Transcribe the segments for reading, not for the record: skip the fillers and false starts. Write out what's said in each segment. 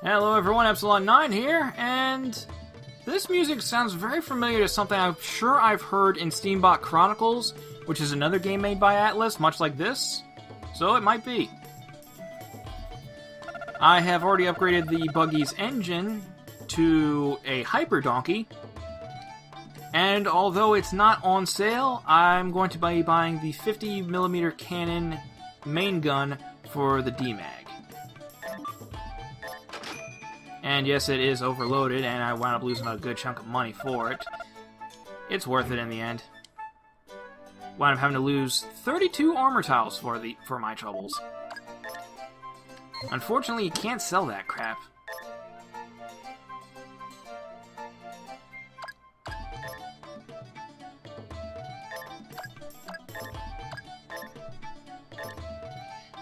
Hello everyone, Epsilon9 here, and this music sounds very familiar to something I'm sure I've heard in Steambot Chronicles, which is another game made by Atlas, much like this, so it might be. I have already upgraded the buggy's engine to a Hyper Donkey, and although it's not on sale, I'm going to be buying the 50mm cannon main gun for the DMAG. And yes, it is overloaded, and I wound up losing a good chunk of money for it. It's worth it in the end. Wound up having to lose 32 armor tiles for my troubles. Unfortunately, you can't sell that crap.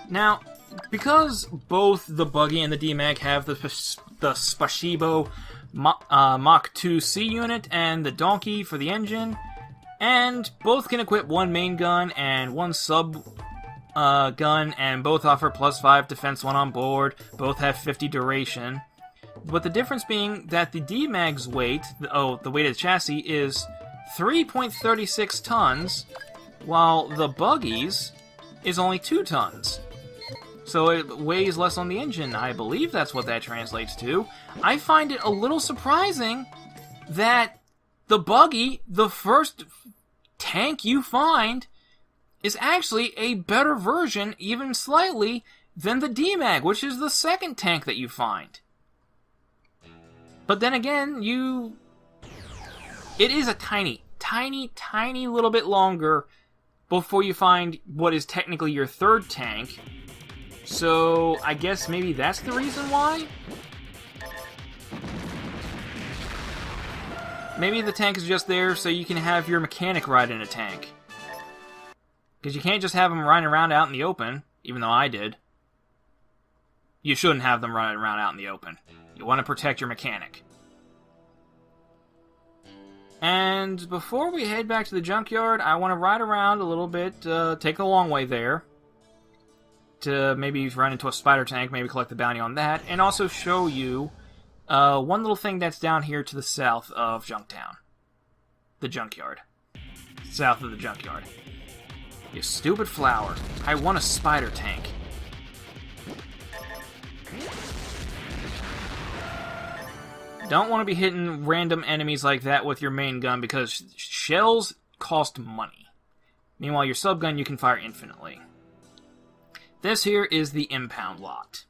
Now, because both the buggy and the DMAG have the Spashibo Mach 2C unit and the Donkey for the engine, and both can equip one main gun and one sub gun, and both offer +5 defense when on board, both have 50 duration. But the difference being that the DMAG's weight, the weight of the chassis, is 3.36 tons, while the buggy's is only 2 tons. So it weighs less on the engine. I believe that's what that translates to. I find it a little surprising that the buggy, the first tank you find, is actually a better version, even slightly, than the DMAG, which is the second tank that you find. But then again, it is a tiny little bit longer before you find what is technically your third tank. So, I guess maybe that's the reason why? Maybe the tank is just there so you can have your mechanic ride in a tank. Because you can't just have them riding around out in the open, even though I did. You shouldn't have them running around out in the open. You want to protect your mechanic. And before we head back to the junkyard, I want to ride around a little bit, take a long way there, to maybe run into a spider tank, maybe collect the bounty on that, and also show you one little thing that's down here to the south of Junktown. The junkyard. South of the junkyard. You stupid flower. I want a spider tank. Don't want to be hitting random enemies like that with your main gun because shells cost money. Meanwhile, your subgun you can fire infinitely. This here is the Impound Lot.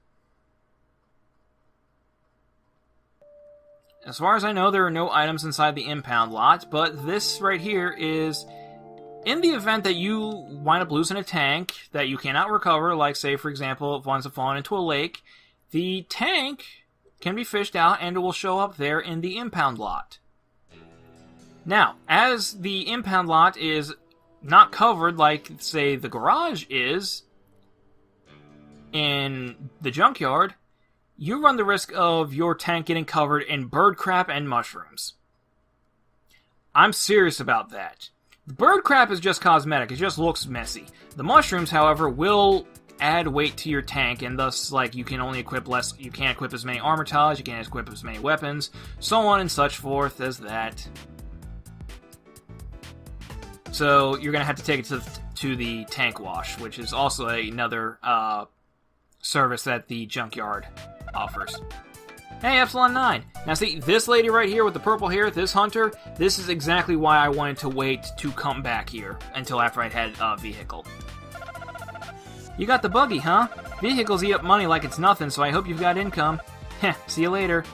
As far as I know, there are no items inside the Impound Lot, but this right here is, in the event that you wind up losing a tank that you cannot recover, like say for example if one's fallen into a lake, the tank can be fished out and it will show up there in the Impound Lot. Now, as the Impound Lot is not covered like, say, the garage is in the junkyard, you run the risk of your tank getting covered in bird crap and mushrooms. I'm serious about that. The bird crap is just cosmetic, it just looks messy. The mushrooms, however, will add weight to your tank, and thus, like, you can only equip less, you can't equip as many armor tiles, you can't equip as many weapons, so on and such forth as that. So, you're gonna have to take it to the tank wash, which is also another, service that the junkyard offers. Hey, Epsilon9! Now see, this lady right here with the purple hair, this hunter, this is exactly why I wanted to wait to come back here until after I had a vehicle. You got the buggy, huh? Vehicles eat up money like it's nothing, so I hope you've got income. Heh, see you later.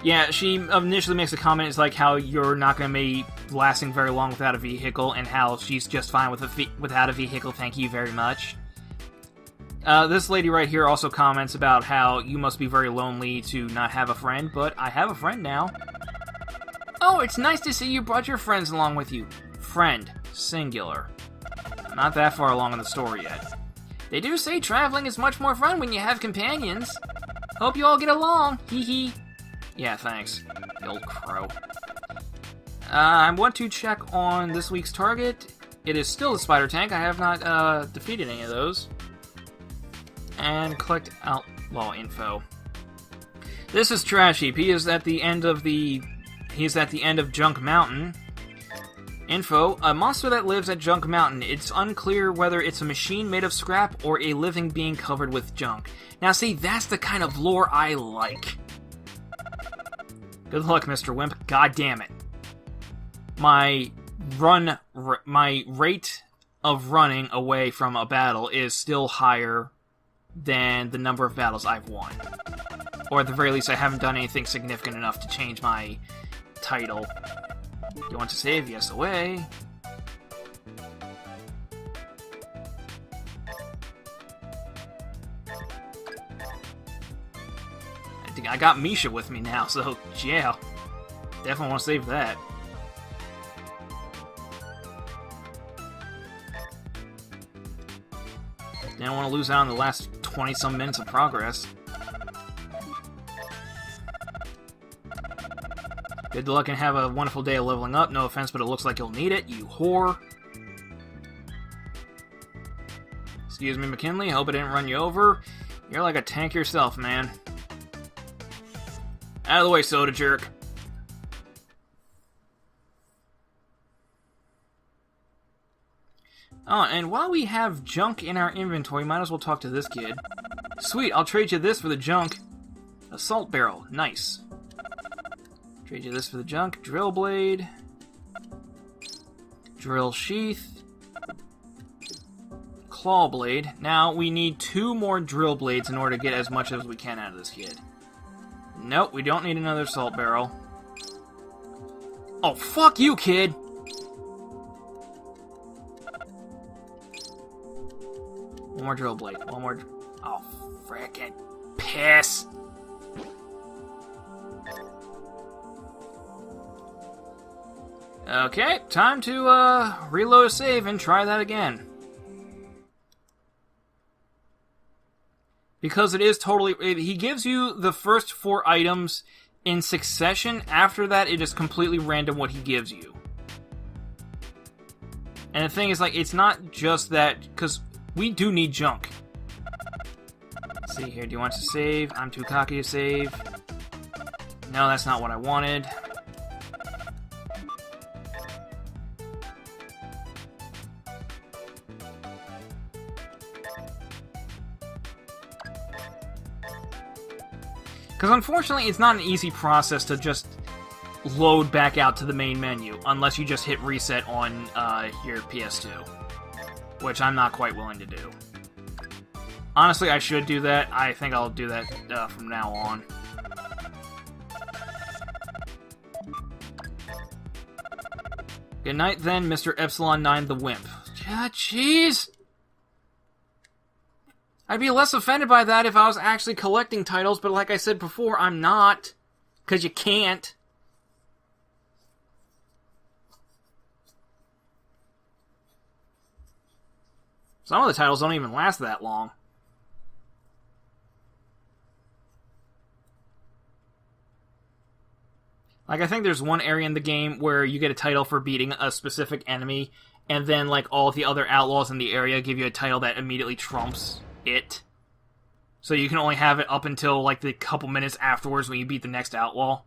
Yeah, she initially makes a comment, it's like how you're not going to be lasting very long without a vehicle, and how she's just fine without a vehicle, thank you very much. This lady right here also comments about how you must be very lonely to not have a friend, but I have a friend now. Oh, it's nice to see you brought your friends along with you. Friend, singular. Not that far along in the story yet. They do say traveling is much more fun when you have companions. Hope you all get along, hee hee. Yeah, thanks, you old crow. I want to check on this week's target. It is still the spider tank. I have not defeated any of those. And collect outlaw info. This is Trash Heap. He is at the end of Junk Mountain. Info, a monster that lives at Junk Mountain. It's unclear whether it's a machine made of scrap or a living being covered with junk. Now see, that's the kind of lore I like. Good luck, Mr. Wimp. God damn it. My rate of running away from a battle is still higher than the number of battles I've won. Or at the very least, I haven't done anything significant enough to change my title. You want to save? Yes, away. I think I got Misha with me now, so yeah. Definitely want to save that. Didn't want to lose out on the last 20-some minutes of progress. Good luck and have a wonderful day of leveling up. No offense, but it looks like you'll need it, you whore. Excuse me, McKinley. Hope I didn't run you over. You're like a tank yourself, man. Out of the way, soda jerk. Oh, and while we have junk in our inventory, might as well talk to this kid. Sweet, I'll trade you this for the junk. Assault barrel. Nice. Trade you this for the junk. Drill blade. Drill sheath. Claw blade. Now, we need 2 more drill blades in order to get as much as we can out of this kid. Nope, we don't need another assault barrel. Oh, fuck you, kid! One more drill blade. One more... Oh, frickin' piss! Okay, time to reload a save and try that again. Because it is totally... He gives you the first 4 items in succession. After that, it is completely random what he gives you. And the thing is, like, it's not just that... Because we do need junk. Let's see here. Do you want to save? I'm too cocky to save. No, that's not what I wanted. Because unfortunately, it's not an easy process to just load back out to the main menu, unless you just hit reset on your PS2. Which I'm not quite willing to do. Honestly, I should do that. I think I'll do that from now on. Good night then, Mr. Epsilon 9 the Wimp. Jeez! I'd be less offended by that if I was actually collecting titles, but like I said before, I'm not. Because you can't. Some of the titles don't even last that long. Like, I think there's one area in the game where you get a title for beating a specific enemy, and then, like, all of the other outlaws in the area give you a title that immediately trumps it. So you can only have it up until, like, the couple minutes afterwards when you beat the next outlaw.